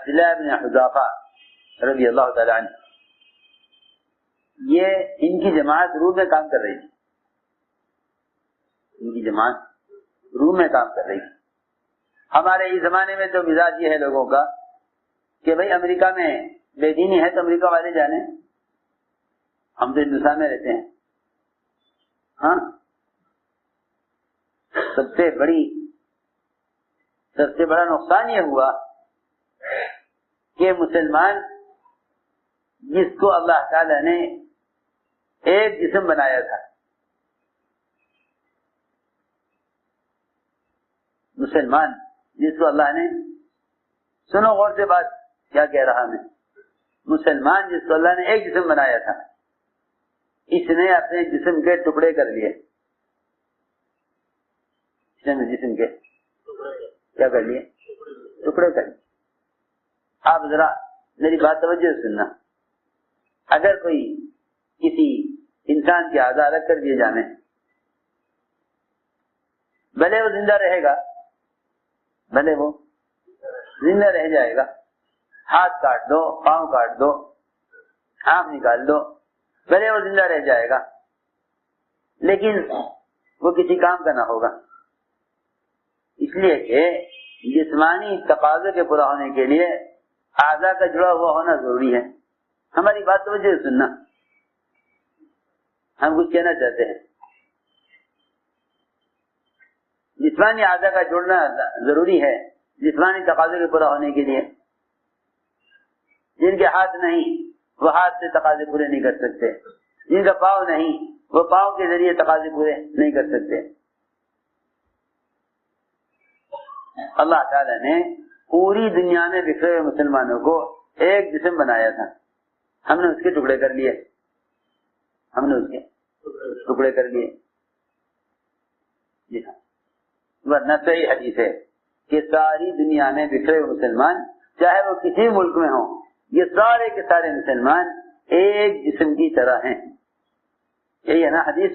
عبداللہ بن حذافہ رضی اللہ تعالی عنہ، یہ ان کی جماعت روم میں کام کر رہی تھی، ان کی جماعت روم میں کام کر رہی تھی۔ ہمارے اس زمانے میں تو مزاج یہ ہے لوگوں کا کہ بھائی امریکہ میں بے دینی ہے تو امریکہ والے جانے، ہم تو ہندوستان میں رہتے ہیں۔ ہاں، سب سے بڑا نقصان یہ ہوا کہ مسلمان جس کو اللہ تعالی نے ایک جسم بنایا تھا، مسلمان جس کو اللہ نے، سنو غور سے بات کیا کہہ رہا میں، مسلمان جس کو اللہ نے ایک جسم بنایا تھا، اس نے اپنے جسم کے ٹکڑے کر لیے، اس نے جسم کے کیا کر لیے؟ ٹکڑے کر لیے۔ آپ ذرا میری بات توجہ سے سننا، اگر کوئی کسی انسان کے اعضاء الگ کر دیے جانے، بھلے وہ زندہ رہے گا، بھلے وہ زندہ رہ جائے گا، ہاتھ کاٹ دو، پاؤں کاٹ دو، آنکھ نکال دو، بھلے وہ زندہ رہ جائے گا، لیکن وہ کسی کام کا نہ ہوگا، اس لیے کہ جسمانی تقاضے کے پورا ہونے کے لیے اعضاء کا جڑا ہوا ہونا ضروری ہے۔ ہماری بات توجہ سے سننا، ہم کچھ کہنا چاہتے ہیں۔ جسمانی اعضاء کا جڑنا ضروری ہے جسمانی تقاضے کے پورا ہونے کے لیے۔ جن کے ہاتھ نہیں وہ ہاتھ سے تقاضے پورے نہیں کر سکتے، جن کا پاؤں نہیں وہ پاؤں کے ذریعے تقاضے پورے نہیں کر سکتے۔ اللہ تعالی نے پوری دنیا میں بکھرے ہوئے مسلمانوں کو ایک جسم بنایا تھا، ہم نے اس کے ٹکڑے کر لیے، ہم نے اس کے ٹکڑے کر لیے۔ جی ہاں، ورنہ صحیح حدیث ہے کہ ساری دنیا میں بکھرے ہوئے مسلمان، چاہے وہ کسی ملک میں ہوں، یہ سارے کے سارے مسلمان ایک جسم کی طرح ہیں۔ یہی ہے نا حدیث؟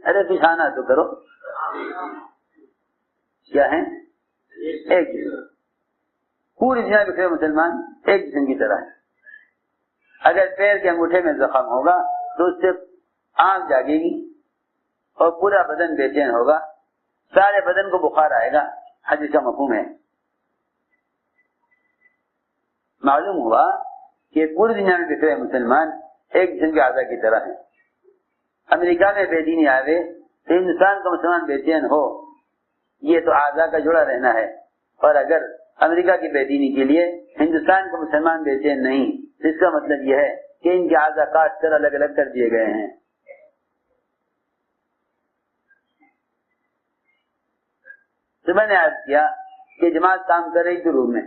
ارے پچھانا تو کرو، کیا ہے؟ ایک جسم، پوری دنیا میں بکھرے مسلمان ایک جسم کی طرح ہے۔ اگر پیر کے انگوٹھے میں زخم ہوگا تو اس سے آنکھ جاگے گی اور پورا بدن بے چین ہوگا، سارے بدن کو بخار آئے گا، حدیث کا مفہوم ہے۔ معلوم ہوا کہ پوری دنیا میں بکھرے مسلمان ایک جسم کے اعضاء کی طرح ہیں۔ امریکہ میں بے دینی آوے تو ہندوستان کا مسلمان بے چین ہو، یہ تو اعضاء کا جڑا رہنا ہے، اور اگر امریکہ کی بے دینی کے لیے ہندوستان کا مسلمان بے چین نہیں، اس کا مطلب یہ ہے کہ ان کے اعضاء کاٹ کر الگ الگ کر دیے گئے ہیں۔ تو میں نے عرض کیا کہ جماعت کام کر رہی تھی روم میں،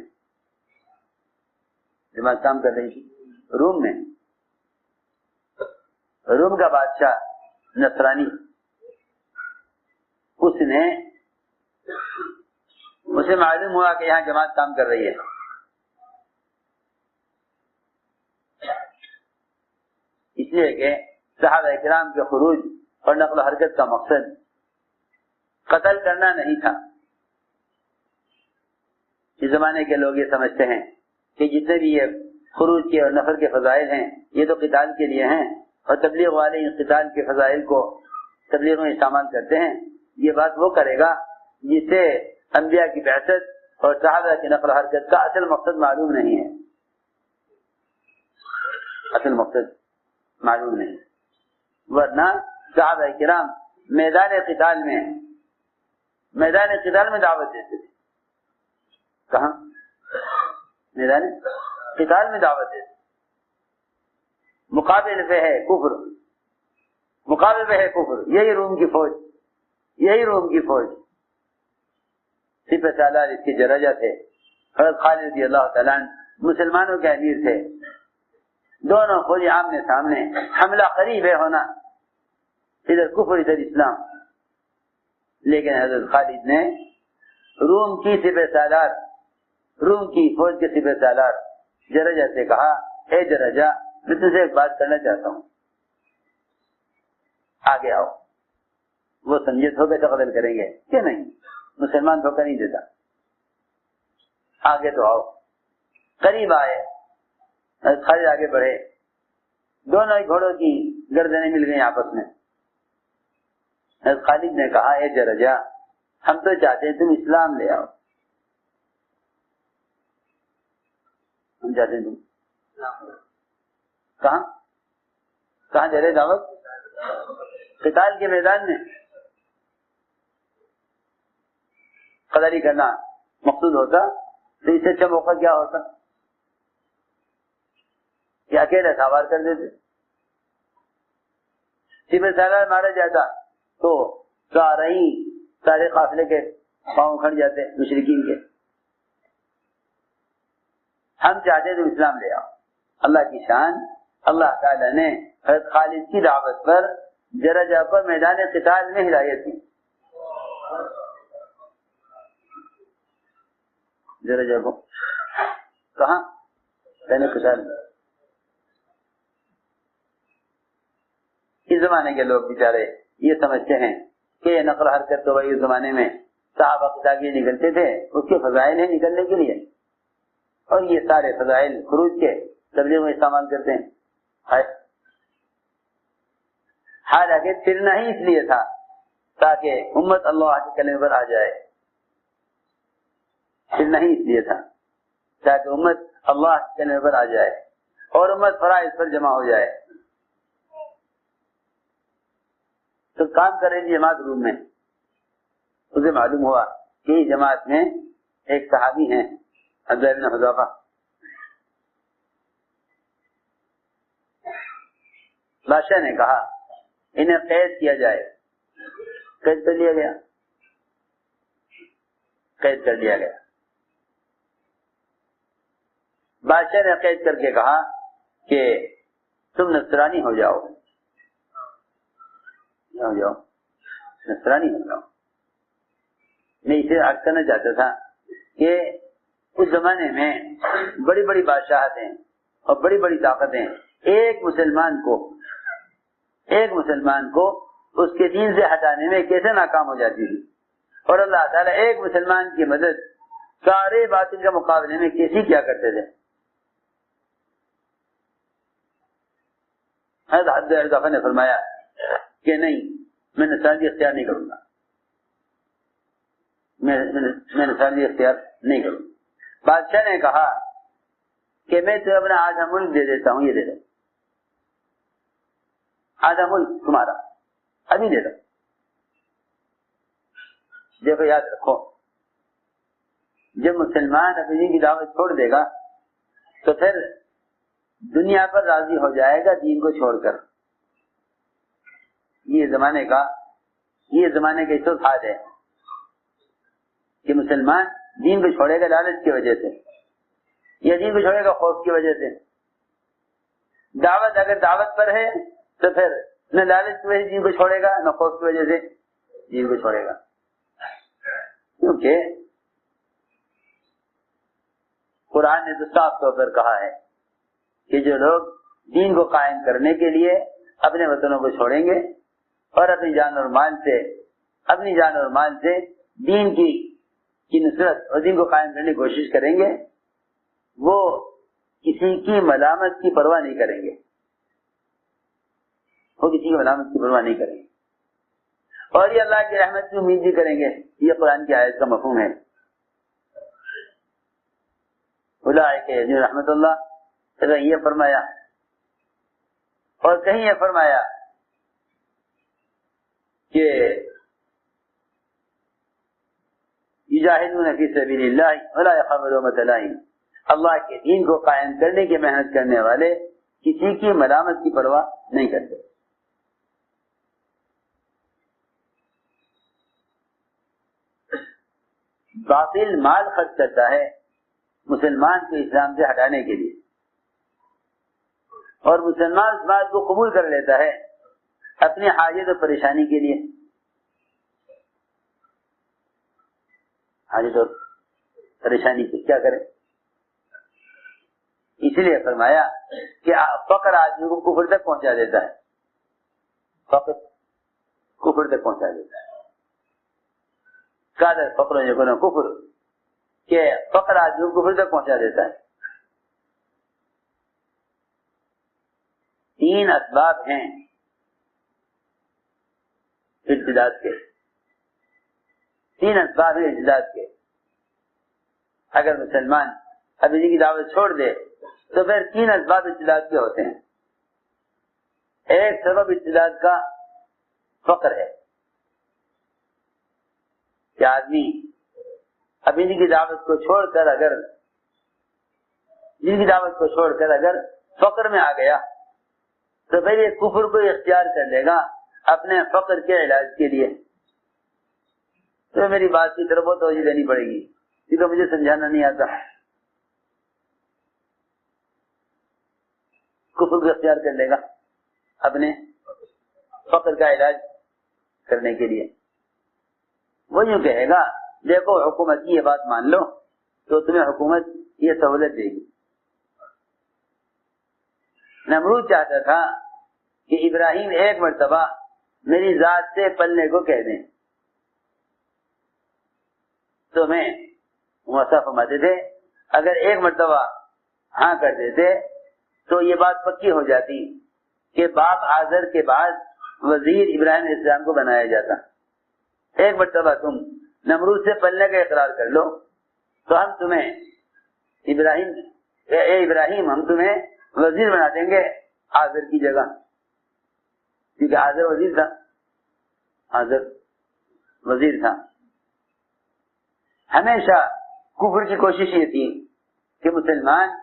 جماعت کام کر رہی تھی روم میں۔ روم کا بادشاہ نصرانی، اسے معلوم ہوا کہ یہاں جماعت کام کر رہی ہے، اس لیے کہ صحابہ کرام کے خروج اور نقل و حرکت کا مقصد قتل کرنا نہیں تھا۔ اس زمانے کے لوگ یہ سمجھتے ہیں کہ جتنے بھی یہ خروج کے اور نفر کے فضائل ہیں یہ تو قتال کے لیے ہیں، اور تبلیغ والے ان قتال کے فضائل کو تبلیغ میں استعمال کرتے ہیں۔ یہ بات وہ کرے گا جسے انبیاء کی بعثت اور صحابہ کی نقل و حرکت کا اصل مقصد معلوم نہیں ہے، اصل مقصد معلوم نہیں، ورنہ صحابہ کرام میدان قتال میں دعوت دیتے تھے۔ کہاں؟ میدان قتال میں دعوت دیتے، مقابل پہ ہے کفر، مقابل پہ ہے کفر، یہی روم کی فوج، یہی روم کی فوج۔ سپہ سالار اس کے جراجہ تھے، حضرت خالد رضی اللہ تعالیٰ عنہ مسلمانوں کے امیر تھے، دونوں فوجی آمنے سامنے، حملہ قریب ہے ہونا، ادھر کفر ادھر اسلام۔ لیکن حضرت خالد نے روم کی سپہ سالار، روم کی فوج کے سپہ سالار جراجہ سے کہا، اے جراجہ میں تجھ سے ایک بات کرنا چاہتا ہوں، آگے آؤ۔ وہ سمجھے دھوکے سے قتل کریں گے کہ نہیں، مسلمان دھوکہ نہیں دیتا، آگے تو آؤ۔ قریب آئے، خالد آگے بڑھے، دونوں ہی گھوڑوں کی گردنیں مل گئی آپس میں۔ خالد نے کہا اے جرجا، ہم تو چاہتے ہیں تم اسلام لے آؤ، ہم چاہتے ہیں تم کہاں دے رہے دعوت؟ قتال کے میدان میں قدری کرنا مقصود ہوتا تو اس سے اچھا موقع کیا ہوتا کہ اکیلے سوار کر دیتے، سپہ سالار مارا جاتا تو سارے قافلے کے پاؤں کھڑ جاتے مشرکین کے۔ ہم چاہتے تم اسلام لے آؤ۔ اللہ کی شان، اللہ تعالیٰ نے حضرت خالد کی دعوت پر جرجا کو میدان قتال میں ہدایت دی۔ جرجا کو کہاں؟ پہلے قتال میں۔ اس زمانے کے لوگ بیچارے یہ سمجھتے ہیں کہ یہ نقل حرکت تو وہی اس زمانے میں صحابہ قتالیے نکلتے تھے، اس کے فضائل ہیں نکلنے کے لیے، اور یہ سارے فضائل خروج کے تبلیغ میں استعمال کرتے ہیں۔ حالانکہ پھرنا ہی اس لیے تھا تاکہ امت اللہ کے کلمے پر آ جائے، پھرنا ہی اس لیے تھا تاکہ امت اللہ کے کلمے پر آ جائے اور امت فرائض پر جمع ہو جائے۔ تو کام کر رہی جماعت روم میں، اسے معلوم ہوا کہ اس جماعت میں ایک صحابی ہیں عبداللہ بن حذافہ، بادشاہ نے کہا انہیں قید کیا جائے، قید کر لیا گیا، قید کر لیا گیا۔ بادشاہ نے قید کر کے کہا کہ تم نصرانی ہو جاؤ، نصرانی ہو جاؤ۔ میں اسے عرض کرنا چاہتا تھا کہ اس زمانے میں بڑی بڑی بادشاہتیں اور بڑی بڑی طاقتیں ایک مسلمان کو اس کے دین سے ہٹانے میں کیسے ناکام ہو جاتی تھی، اور اللہ تعالیٰ ایک مسلمان کی مدد سارے باطل کے مقابلے میں کیسی کیا کرتے تھے۔ حضرت حذافہ نے فرمایا کہ نہیں، میں نصرانی اختیار نہیں کروں گا، میں نصرانی اختیار نہیں کروں گا۔ بادشاہ نے کہا کہ میں تمہیں اپنا آدھا ملک دے دیتا ہوں، یہ دے دو، آدھا ملک تمہارا ابھی دے دو۔ دیکھو یاد رکھو، جب مسلمان اپنی دین کی دعوت چھوڑ دے گا تو پھر دنیا پر راضی ہو جائے گا دین کو چھوڑ کر۔ یہ زمانے کا اس حال ہے کہ مسلمان دین کو چھوڑے گا لالچ کی وجہ سے، یا دین کو چھوڑے گا خوف کی وجہ سے۔ دعوت اگر دعوت پر ہے تو پھر نہ لالچ کی وجہ سے دین کو چھوڑے گا، نہ خوف کی وجہ سے دین کو چھوڑے گا، کیونکہ قرآن نے تو صاف طور پر کہا ہے کہ جو لوگ دین کو قائم کرنے کے لیے اپنے وطنوں کو چھوڑیں گے اور اپنی جان اور مال سے دین کی نصرت اور دین کو قائم کرنے کی کوشش کریں گے، وہ کسی کی ملامت کی پرواہ نہیں کریں گے، اور یہ اللہ کی رحمت کی امید بھی کریں گے۔ یہ قرآن کی آیت کا مفہوم ہے۔ اولئک یرجون رحمت اللہ، یہ فرمایا، اور کہیں یہ فرمایا کہ یجاہدون فی سبیل اللہ ولا یخافون لومۃ لائم، اللہ کے دین کو قائم کرنے کی محنت کرنے والے کسی کی ملامت کی پرواہ نہیں کرتے۔ باطل مال خرچ کرتا ہے مسلمان کو اسلام سے ہٹانے کے لیے، اور مسلمان اس بات کو قبول کر لیتا ہے اپنی حاجت اور پریشانی کے لیے۔ حاجت اور پریشانی سے کیا کرے؟ اس لیے فرمایا کہ فقر آدمی کو کفر تک پہنچا دیتا ہے، فقر کفر تک پہنچا دیتا ہے۔ قادر فقر کفر، کہ فقر آدمی کو کفر تک پہنچا دیتا ہے۔ تین اسباب ہیں ارتداد کے، تین اسباب ہیں ارتداد کے. اگر مسلمان ابھی کی دعوت چھوڑ دے تو پھر تین اسباب ارتداد کے ہوتے ہیں. ایک سبب ارتداد کا فقر ہے کہ آدمی ابھی کی دعوت کو چھوڑ کر اگر جن کی دعوت کو چھوڑ کر اگر فقر میں آ گیا تو پھر یہ کفر کو اختیار کر لے گا اپنے فقر کے علاج کے لیے. تو میری بات کی طرف بہت توجہ دینی پڑے گی کیونکہ مجھے سمجھانا نہیں آتا. کفر کو اختیار کر لے گا اپنے فقر کا علاج کرنے کے لیے. وہ یوں کہے گا دیکھو حکومت کی یہ بات مان لو تو تمہیں حکومت یہ سہولت دے گی. نمرود چاہتا تھا کہ ابراہیم ایک مرتبہ میری ذات سے پلنے کو کہہ دیں تو میں موسیٰ فرماتے تھے اگر ایک مرتبہ ہاں کر دیتے تو یہ بات پکی ہو جاتی کہ باپ آزر کے بعد وزیر ابراہیم علیہ السلام کو بنایا جاتا. ایک مرتبہ تم نمرود سے پلنے کا اقرار کر لو تو ہم تمہیں ابراہیم ہم تمہیں وزیر بنا دیں گے آزر کی جگہ، کیونکہ آزر وزیر تھا، آزر وزیر تھا. ہمیشہ کفر کی کوشش یہ تھی کہ مسلمان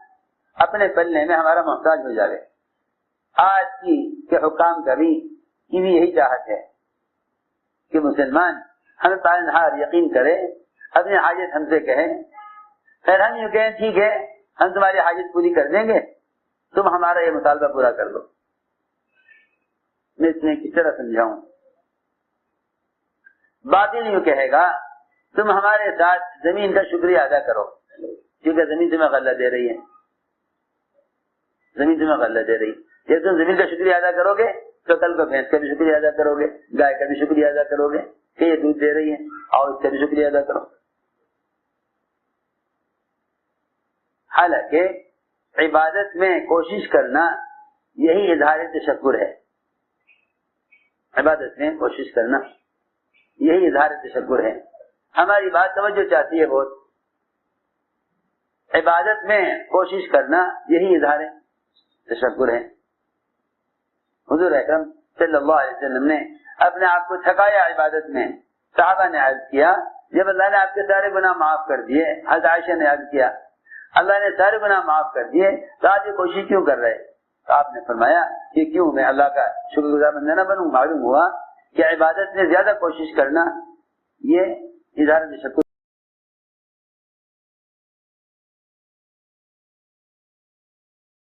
اپنے پلنے میں ہمارا محتاج ہو جائے. آج کے حکام کی بھی یہی چاہت ہے کہ مسلمان ہمیں پالنہار یقین کرے، اپنی حاجت ہم سے کہے، پھر ہم یوں کہیں ٹھیک ہے ہم تمہاری حاجت پوری کر دیں گے تم ہمارا یہ مطالبہ پورا کر دو. میں اس میں کس طرح سمجھاؤں؟ باطل یوں کہے گا تم ہمارے ساتھ زمین کا شکریہ ادا کرو کیونکہ زمین تمہیں غلہ دے رہی ہے، زمین تمہیں غلہ دے رہی. جب تم زمین کا شکریہ ادا کرو گے تو کل کو بھینس کا بھی شکریہ ادا کرو گے، گائے کا بھی شکریہ ادا کرو گے کہ یہ دودھ دے رہی ہے اور اس کا بھی شکریہ ادا کرو. حالانکہ عبادت میں کوشش کرنا یہی اظہار تشکر ہے. عبادت میں کوشش کرنا یہی اظہار تشکر ہے. ہماری بات توجہ چاہتی ہے بہت. عبادت میں کوشش کرنا یہی اظہار تشکر ہے. حضور اکرم صلی اللہ علیہ وسلم نے اپنے آپ کو تھکایا عبادت میں. صحابہ نے عرض کیا جب اللہ نے آپ کے سارے گناہ معاف کر دیے، حضرت عائشہ نے عرض کیا اللہ نے سارے گناہ معاف کر دیے تو آپ یہ کوشش کیوں کر رہے؟ تو آپ نے فرمایا کہ کیوں میں اللہ کا شکر گزار بندہ نہ بنوں. معلوم ہوا کہ عبادت میں زیادہ کوشش کرنا یہ اظہار تشکر